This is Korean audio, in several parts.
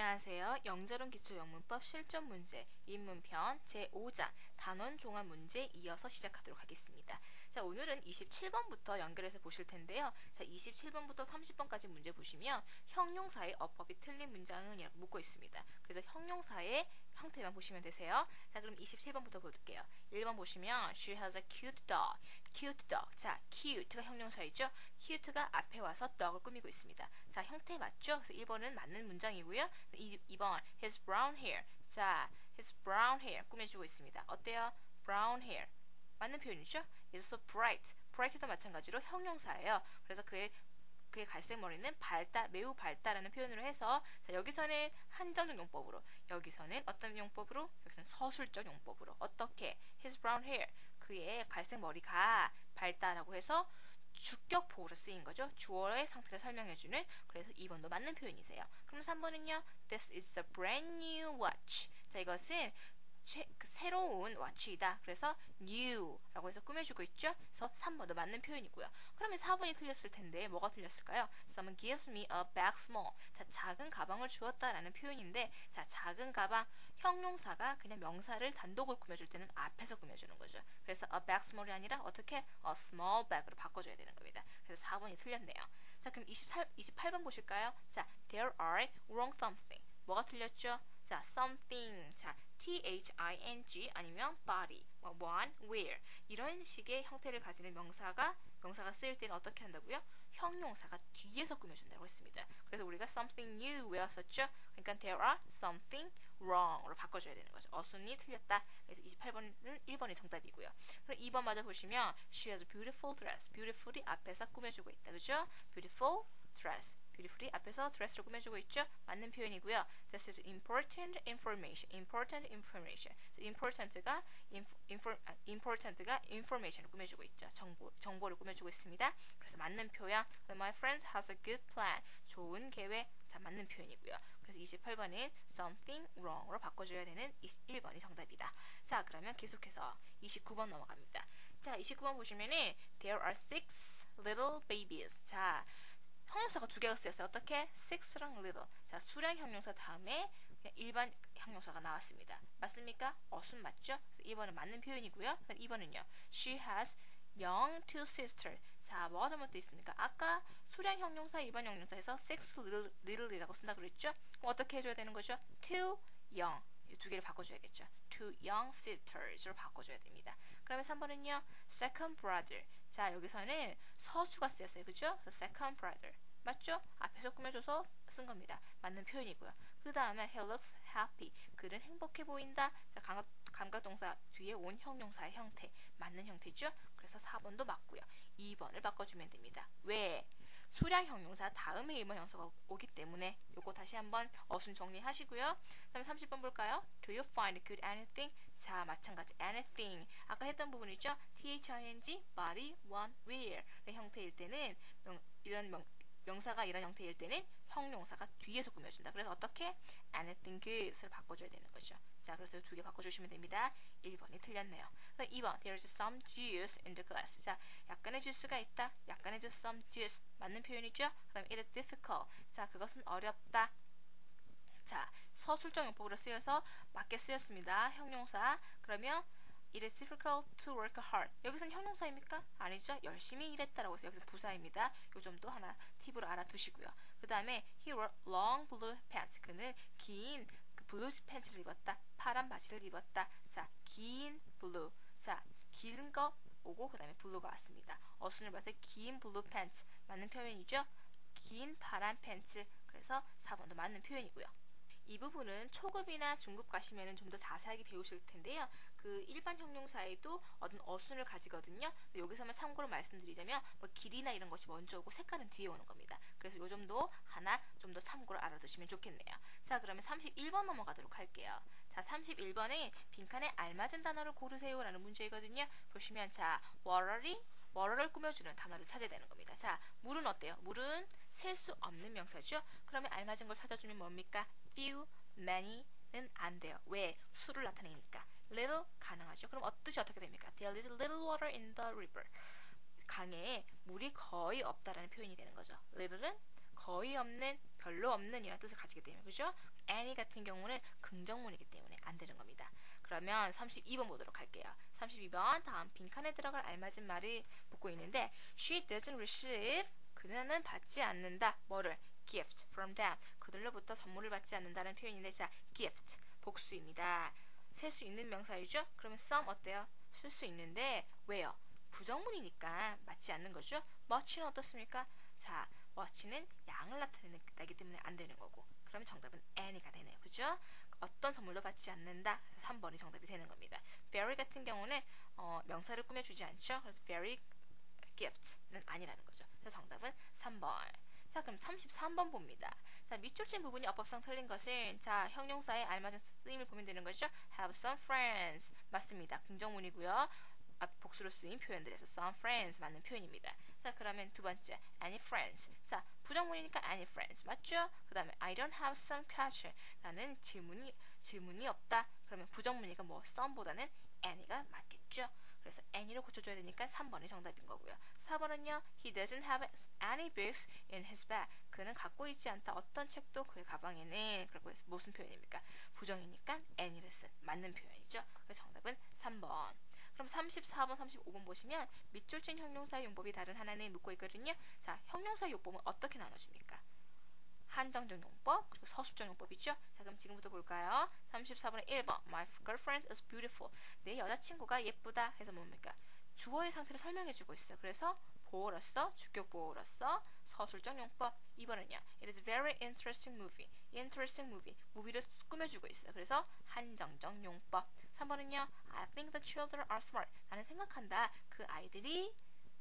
안녕하세요. 영재론 기초영문법 실전 문제 입문편 제5장 단원 종합 문제 이어서 시작하도록 하겠습니다. 자, 오늘은 27번부터 연결해서 보실 텐데요. 자, 27번부터 30번까지 문제 보시면 형용사의 어법이 틀린 문장은 이라고 묻고 있습니다. 그래서 형용사의 형태만 보시면 되세요. 자, 그럼 27번부터 볼게요. 1번 보시면 She has a cute dog. cute dog. 자, cute가 형용사이죠. cute가 앞에 와서 dog을 꾸미고 있습니다. 자, 형태 맞죠? 그래서 1번은 맞는 문장이고요. 2번 his brown hair. 자, his brown hair 꾸며주고 있습니다. 어때요? brown hair. 맞는 표현이죠? is so bright. bright도 마찬가지로 형용사예요. 그래서 그의 갈색 머리는 밝다, 매우 밝다라는 표현으로 해서 자, 여기서는 한정적 용법으로, 여기서는 어떤 용법으로? 여기서는 서술적 용법으로. 어떻게? his brown hair. 그의 갈색 머리가 밝다라고 해서 주격보호로 쓰인 거죠. 주어의 상태를 설명해주는. 그래서 2번도 맞는 표현이세요. 그럼 3번은요. This is a brand new watch. 자, 이것은 새로운 watch이다. 그래서 new라고 해서 꾸며주고 있죠. 그래서 3번도 맞는 표현이고요. 그러면 4번이 틀렸을 텐데 뭐가 틀렸을까요? Someone gives me a bag small. 자, 작은 가방을 주었다라는 표현인데 자, 작은 가방 형용사가 그냥 명사를 단독을 꾸며줄 때는 앞에서 꾸며주는 거죠. 그래서 a bag small이 아니라 어떻게? a small bag으로 바꿔줘야 되는 겁니다. 그래서 4번이 틀렸네요. 자, 그럼 28번 보실까요? 자, there are wrong something. 뭐가 틀렸죠? 자, something. 자, thing 아니면 body, one, where 이런 식의 형태를 가지는 명사가 쓰일 때는 어떻게 한다고요? 형용사가 뒤에서 꾸며준다고 했습니다. 그래서 우리가 something new 외웠었죠? 그러니까 there are something wrong으로 바꿔줘야 되는 거죠. 어순이 틀렸다. 그래서 28번은 1번이 정답이고요. 그럼 2번 맞아 보시면 she has a beautiful dress. beautiful이 앞에서 꾸며주고 있다. 그죠? beautiful dress. beautifully 앞에서 dress로 꾸며주고 있죠. 맞는 표현이고요. This is important information. important information. important가 information을 꾸며주고 있죠. 정보를 꾸며주고 있습니다. 그래서 맞는 표현. My friend has a good plan. 좋은 계획. 자, 맞는 표현이고요. 그래서 28번은 something wrong으로 바꿔줘야 되는 1번이 정답이다. 자, 그러면 계속해서 29번 넘어갑니다. 자, 29번 보시면은 there are 6 little babies. 자, 형용사가 두 개가 쓰였어요. 어떻게? six랑 little. 자, 수량 형용사 다음에 그냥 일반 형용사가 나왔습니다. 맞습니까? 어순 맞죠? 그래서 1번은 맞는 표현이고요. 2번은요. She has young two sisters. 자, 뭐가 잘못되어 있습니까? 아까 수량 형용사, 일반 형용사에서 six little이라고 쓴다 그랬죠? 그럼 어떻게 해줘야 되는 거죠? two young. 이 두 개를 바꿔줘야겠죠. two young sisters로 바꿔줘야 됩니다. 그러면 3번은요. second brother. 자, 여기서는 서수가 쓰였어요. 그죠? 그래서 second brother. 맞죠? 앞에서 꾸며줘서 쓴 겁니다. 맞는 표현이고요. 그 다음에 he looks happy. 그는 행복해 보인다. 자, 감각동사 뒤에 온 형용사의 형태. 맞는 형태죠? 그래서 4번도 맞고요. 2번을 바꿔주면 됩니다. 왜? 수량 형용사 다음에 일반 형사가 오기 때문에 요거 다시 한번 어순 정리하시고요. 그다음에 30번 볼까요? Do you find good anything? 자, 마찬가지 anything. 아까 했던 부분이죠. thing, body, one, where 의 형태일 때는 명사가 이런 형태일 때는 형용사가 뒤에서 꾸며준다. 그래서 어떻게? anything good을 바꿔줘야 되는 거죠. 자, 그래서 두 개 바꿔주시면 됩니다. 1번이 틀렸네요. 2번, there's some juice in the glass. 자, 약간의 주스가 있다. 약간의 juice, some juice. 맞는 표현이죠? 그 다음에 it is difficult. 자, 그것은 어렵다. 자, 서술적 용법으로 쓰여서 맞게 쓰였습니다. 형용사. 그러면 it is difficult to work hard. 여기서는 형용사입니까? 아니죠. 열심히 일했다라고 해서 여기서 부사입니다. 요 점도 하나 팁으로 알아두시고요. 그 다음에 he wore long blue pants. 그는 긴 블루 팬츠를 입었다. 파란 바지를 입었다. 자, 긴 블루. 자, 긴 거 오고 그 다음에 블루가 왔습니다. 어순을 봤을 때 긴 블루 팬츠. 맞는 표현이죠. 긴 파란 팬츠. 그래서 4번도 맞는 표현이고요. 이 부분은 초급이나 중급 가시면 좀 더 자세하게 배우실 텐데요. 그 일반 형용사에도 어떤 어순을 가지거든요. 여기서만 참고로 말씀드리자면 뭐 길이나 이런 것이 먼저 오고 색깔은 뒤에 오는 겁니다. 그래서 요 점도 하나 좀 더 참고로 알아두시면 좋겠네요. 자, 그러면 31번 넘어가도록 할게요. 자, 31번에 빈칸에 알맞은 단어를 고르세요 라는 문제이거든요. 보시면 자, water를 꾸며주는 단어를 찾아야 되는 겁니다. 자, 물은 어때요? 물은 셀 수 없는 명사죠. 그러면 알맞은 걸 찾아주면 뭡니까? few, many는 안 돼요. 왜? 수를 나타내니까. little 가능하죠. 그럼 뜻이 어떻게 됩니까? There is little water in the river. 강에 물이 거의 없다라는 표현이 되는 거죠. little은 거의 없는 별로 없는 이라는 뜻을 가지게 되면 그죠? any 같은 경우는 긍정문이기 때문에 안 되는 겁니다. 그러면 32번 보도록 할게요. 32번 다음 빈칸에 들어갈 알맞은 말이 붙고 있는데 she doesn't receive 그는 받지 않는다. 뭐를? gift from them. 그들로부터 선물을 받지 않는다는 표현인데 자, gift 복수입니다. 쓸 수 있는 명사이죠? 그러면 some 어때요? 쓸 수 있는데 왜요? 부정문이니까 맞지 않는 거죠? much는 어떻습니까? 자, much는 양을 나타내기 때문에 안 되는 거고 그러면 정답은 any가 되네요. 그죠? 어떤 선물도 받지 않는다. 3번이 정답이 되는 겁니다. very 같은 경우는 명사를 꾸며주지 않죠? 그래서 very gift는 아니라는 거죠. 그래서 정답은 3번. 자, 그럼 33번 봅니다. 자, 밑줄진 부분이 어법상 틀린 것은 자, 형용사의 알맞은 쓰임을 보면 되는 거죠. have some friends. 맞습니다. 긍정문이고요. 복수로 쓰인 표현들에서 some friends 맞는 표현입니다. 자, 그러면 두 번째 any friends. 자, 부정문이니까 any friends 맞죠? 그 다음에 I don't have some question. 나는 질문이 없다. 그러면 부정문이니까 뭐 some보다는 any가 맞겠죠? 그래서 any로 고쳐줘야 되니까 3번이 정답인 거고요. 4번은요. He doesn't have any books in his bag. 그는 갖고 있지 않다. 어떤 책도 그의 가방에는. 그리고 무슨 표현입니까? 부정이니까 any를 쓴 맞는 표현이죠. 그래서 정답은 3번. 그럼 34번, 35번 보시면 밑줄진 형용사의 용법이 다른 하나는 묻고 있거든요. 자, 형용사의 용법은 어떻게 나눠줍니까? 한정적 용법, 그리고 서술적 용법이죠. 자, 그럼 지금부터 볼까요? 34번에 1번 My girlfriend is beautiful. 내 여자친구가 예쁘다 해서 뭡니까? 주어의 상태를 설명해주고 있어요. 그래서 보어로서, 주격 보어로서 서술적 용법. 2번은요. It is a very interesting movie. interesting movie. 무비를 꾸며주고 있어요. 그래서 한정적 용법. 3번은요. I think the children are smart. 나는 생각한다. 그 아이들이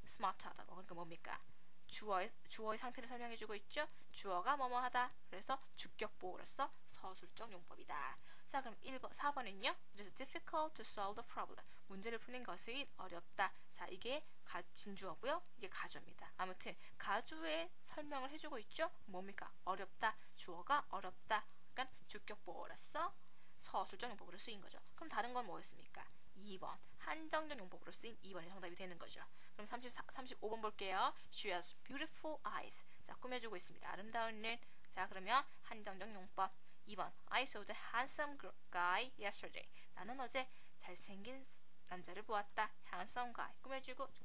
smart하다고. 그러니까 뭡니까? 주어의 상태를 설명해주고 있죠. 주어가 뭐뭐하다. 그래서 주격 보어로서 서술적 용법이다. 자, 그럼 4번은요. It is difficult to solve the problem. 문제를 푸는 것은 어렵다. 자, 이게 진주어고요. 이게 가주입니다. 아무튼 가주의 설명을 해주고 있죠. 뭡니까? 어렵다. 주어가 어렵다. 그러니까 주격 보어로서 서술적 용법으로 쓰인 거죠. 그럼 다른 건 뭐였습니까? 2번 한정적 용법으로 쓰인 2번이 정답이 되는 거죠. 그럼 35번 볼게요. She has beautiful eyes. 자, 꾸며주고 있습니다. 아름다운 눈. 자, 그러면 한정적 용법. 2번 I saw the handsome guy yesterday. 나는 어제 잘생긴 남자를 보았다. handsome guy.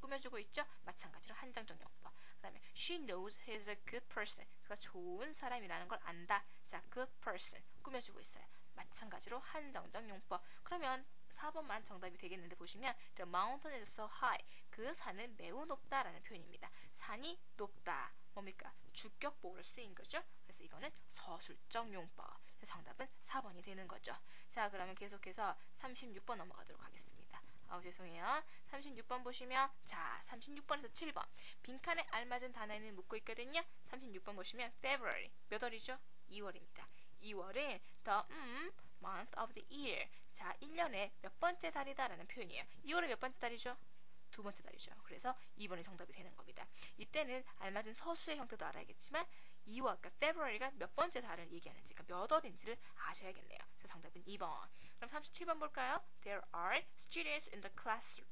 꾸며주고 있죠. 마찬가지로 한정적 용법. 그 다음에 she knows he's a good person. 그가 좋은 사람이라는 걸 안다. 자, good person. 꾸며주고 있어요. 마찬가지로 한정적 용법. 그러면 4번만 정답이 되겠는데 보시면 The mountain is so high. 그 산은 매우 높다라는 표현입니다. 산이 높다. 뭡니까? 주격 보어로 쓰인 거죠. 그래서 이거는 서술적 용법. 그래서 정답은 4번이 되는 거죠. 자, 그러면 계속해서 36번 넘어가도록 하겠습니다. 죄송해요. 36번 보시면 자, 36번에서 7번 빈칸에 알맞은 단어에는 묻고 있거든요. 36번 보시면 February 몇 월이죠? 2월입니다. 2월은 the month of the year. 자, 1년의 몇 번째 달이다라는 표현이에요. 2월은 몇 번째 달이죠? 두 번째 달이죠. 그래서 2번이 정답이 되는 겁니다. 이때는 알맞은 서수의 형태도 알아야겠지만 2월, 그러니까 February가 몇 번째 달을 얘기하는지, 그러니까 몇 월인지를 아셔야겠네요. 그래서 정답은 2번. 그럼 37번 볼까요? There are students in the class.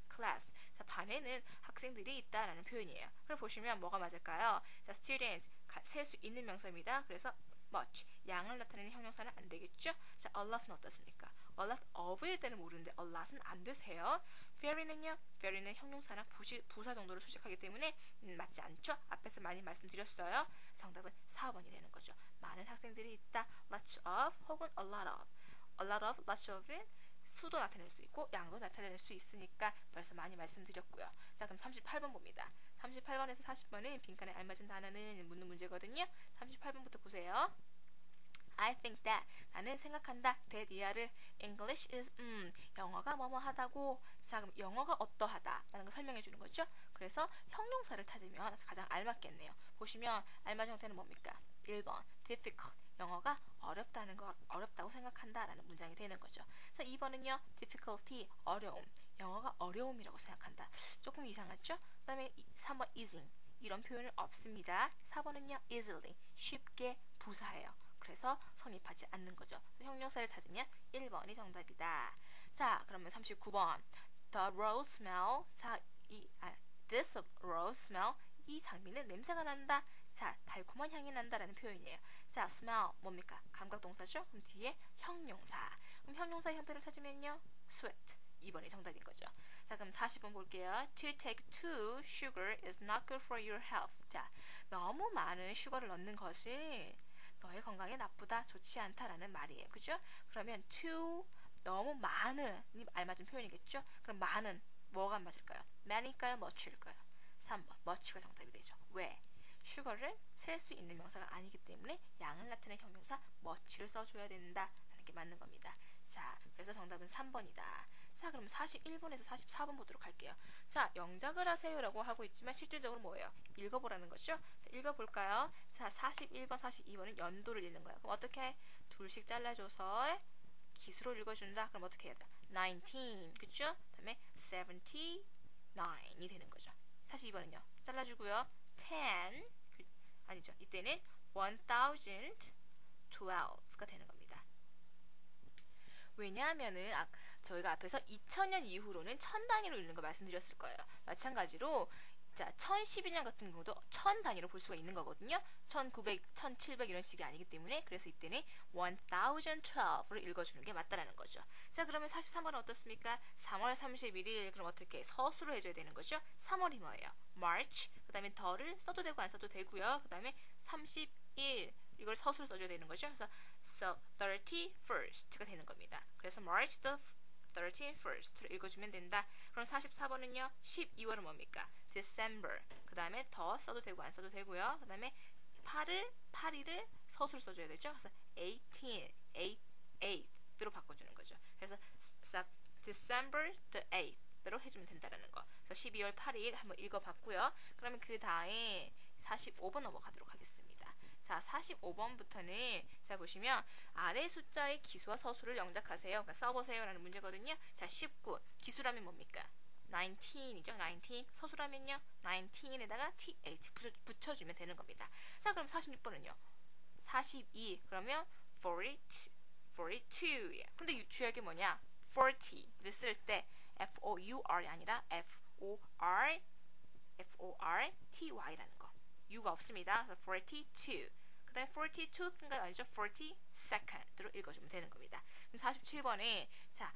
자, 반에는 학생들이 있다라는 표현이에요. 그럼 보시면 뭐가 맞을까요? 자, student, 셀 수 있는 명사입니다. 그래서 much, 양을 나타내는 형용사는 안 되겠죠? 자, a lot은 어떻습니까? a lot of일 때는 모르는데 a lot은 안 되세요. very는요? very는 형용사나 부사 정도로 수식하기 때문에 맞지 않죠? 앞에서 많이 말씀드렸어요. 정답은 4번이 되는 거죠. 많은 학생들이 있다. lots of 혹은 a lot of. a lot of, lots of은 수도 나타낼 수 있고 양도 나타낼 수 있으니까 벌써 많이 말씀드렸고요. 자, 그럼 38번 봅니다. 38번에서 40번은 빈칸에 알맞은 단어는 묻는 문제거든요. 38번부터 보세요. I think that 나는 생각한다. that 이하를 English is 영어가 뭐뭐하다고. 자, 그럼 영어가 어떠하다 라는 걸 설명해 주는 거죠. 그래서 형용사를 찾으면 가장 알맞겠네요. 보시면 알맞은 형태는 뭡니까? 1번 difficult 영어가 어렵다는 걸 어렵다고 생각한다 라는 문장이 되는 거죠. 자, 2번은요 difficulty 어려움 영어가 어려움이라고 생각한다. 조금 이상하죠? 그 다음에 3번 easing 이런 표현은 없습니다. 4번은요 easily 쉽게 부사해요. 그래서 성립하지 않는 거죠. 형용사를 찾으면 1번이 정답이다. 자, 그러면 39번 The rose smell. 자, this rose smell 이 장미는 냄새가 난다. 자, 달콤한 향이 난다라는 표현이에요. 자, smell 뭡니까? 감각 동사죠? 그럼 뒤에 형용사. 그럼 형용사 형태를 찾으면요. sweat. 2번이 정답인 거죠. 자, 그럼 40번 볼게요. To take too sugar is not good for your health. 자, 너무 많은 슈거를 넣는 것이 너의 건강에 나쁘다, 좋지 않다라는 말이에요. 그죠? 그러면 too 너무 많은 이 알맞은 표현이겠죠? 그럼 많은 뭐가 맞을까요? many일까요? much일까요? 3번 much가 정답이 되죠. 왜? 슈거를 셀 수 있는 명사가 아니기 때문에 양을 나타내는 형용사 much를 써줘야 된다라는 게 맞는 겁니다. 자, 그래서 정답은 3번이다. 자, 그럼 41번에서 44번 보도록 할게요. 자, 영작을 하세요라고 하고 있지만 실질적으로 뭐예요? 읽어보라는 거죠? 자, 읽어볼까요? 자, 41번, 42번은 연도를 읽는 거예요. 그럼 어떻게? 둘씩 잘라줘서 기수로 읽어준다. 그럼 어떻게 해야 돼요? 19, 그쵸? 그 다음에 79이 되는 거죠. 42번은요. 잘라주고요. 10, 아니죠. 이때는 1012가 되는 겁니다. 왜냐하면은 저희가 앞에서 2000년 이후로는 1000단위로 읽는 거 말씀드렸을 거예요. 마찬가지로 자, 1012년 같은 경우도 1000단위로 볼 수가 있는 거거든요. 1900, 1700 이런 식이 아니기 때문에 그래서 이때는 1012로 읽어주는 게 맞다라는 거죠. 자, 그러면 43번은 어떻습니까? 3월 31일 그럼 어떻게 서술을 해줘야 되는 거죠? 3월이 뭐예요? March. 그 다음에 더를 써도 되고 안 써도 되고요. 그 다음에 31 이걸 서술 써줘야 되는 거죠. 그래서 so 31st가 되는 겁니다. 그래서 March the 31st로 읽어주면 된다. 그럼 44번은요. 12월은 뭡니까? December. 그 다음에 더 써도 되고 안 써도 되고요. 그 다음에 8일을 서술 써줘야 되죠. 그래서 8로 바꿔주는 거죠. 그래서 December the 8th로 해주면 된다라는 거. 그래서 12월 8일 한번 읽어봤고요. 그러면 그 다음에 45번 넘어가도록 하겠습니다. 자, 45번부터는 자 보시면 아래 숫자의 기수와 서술을 영작하세요. 그러니까 써보세요 라는 문제거든요. 자, 19 기수라면 뭡니까? 19이죠. 19 서술하면요. 19에다가 th 붙여주면 되는 겁니다. 자, 그럼 46번은요. 42 그러면 42 근데 주의할 게 뭐냐? 40를 쓸 때 for이 아니라 forty라는 거. U가 없습니다. 그래서 42. 그 다음에 42가 아니죠. 42second로 읽어주면 되는 겁니다. 그럼 47번에 자,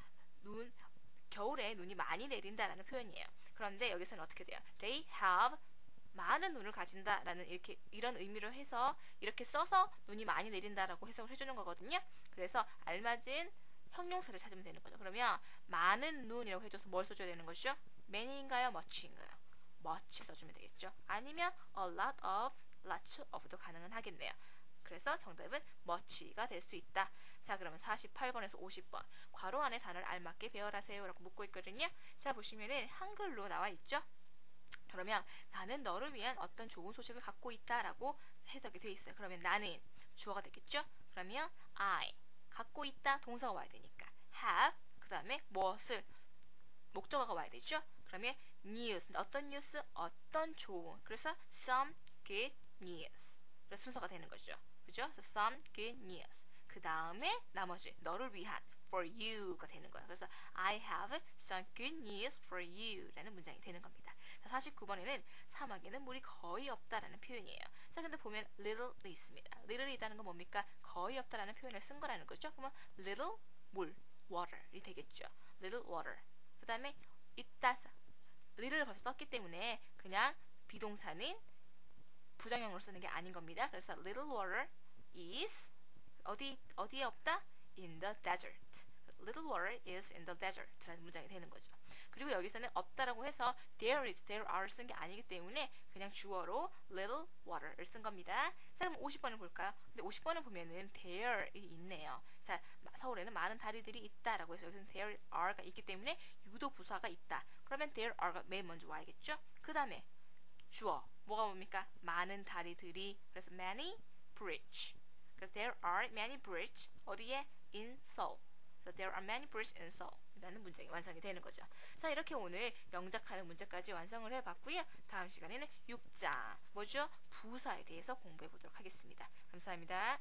겨울에 눈이 많이 내린다라는 표현이에요. 그런데 여기서는 어떻게 돼요? They have 많은 눈을 가진다라는 이런 의미로 해서 이렇게 써서 눈이 많이 내린다라고 해석을 해주는 거거든요. 그래서 알맞은 형용사를 찾으면 되는 거죠. 그러면 많은 눈이라고 해줘서 뭘 써줘야 되는 것이죠? many인가요? much인가요? much 써주면 되겠죠. 아니면 a lot of, lots of도 가능은 하겠네요. 그래서 정답은 much가 될 수 있다. 자, 그러면 48번에서 50번 괄호 안에 단어를 알맞게 배열하세요 라고 묻고 있거든요. 자, 보시면은 한글로 나와 있죠. 그러면 나는 너를 위한 어떤 좋은 소식을 갖고 있다라고 해석이 되어 있어요. 그러면 나는 주어가 되겠죠. 그러면 I 갖고 있다 동사가 와야 되니까 have 그 다음에 무엇을 목적어가 와야 되죠. 그러면 news 어떤 뉴스 어떤 좋은 그래서 some good news 그래서 순서가 되는 거죠. 그죠? 그래서 some good news 그 다음에 나머지 너를 위한 for you가 되는 거예요. 그래서 I have some good news for you 라는 문장이 되는 겁니다. 자, 49번에는 사막에는 물이 거의 없다라는 표현이에요. 자, 근데 보면 little이 있습니다. little이 있다는 건 뭡니까? 거의 없다라는 표현을 쓴 거라는 거죠. 그러면 little 물 water이 되겠죠. little water 그 다음에 있다 little를 벌써 썼기 때문에 그냥 비동사는 부정형으로 쓰는 게 아닌 겁니다. 그래서 little water is 어디에 없다? in the desert. little water is in the desert 라는 문장이 되는 거죠. 그리고 여기서는 없다라고 해서 there is, there are 쓴 게 아니기 때문에 그냥 주어로 little water를 쓴 겁니다. 자, 그럼 50번을 볼까요? 근데 50번을 보면은 there이 있네요. 자, 서울에는 많은 다리들이 있다라고 해서 여기서는 there are가 있기 때문에 유도 부사가 있다. 그러면 there are가 맨 먼저 와야겠죠? 그 다음에 주어 뭐가 뭡니까? 많은 다리들이 그래서 many bridge 그래서 there are many bridge 어디에? in Seoul. So there are many bridges in Seoul 라는 문장이 완성이 되는 거죠. 자, 이렇게 오늘 영작하는 문제까지 완성을 해봤고요. 다음 시간에는 6장 뭐죠? 부사에 대해서 공부해 보도록 하겠습니다. 감사합니다.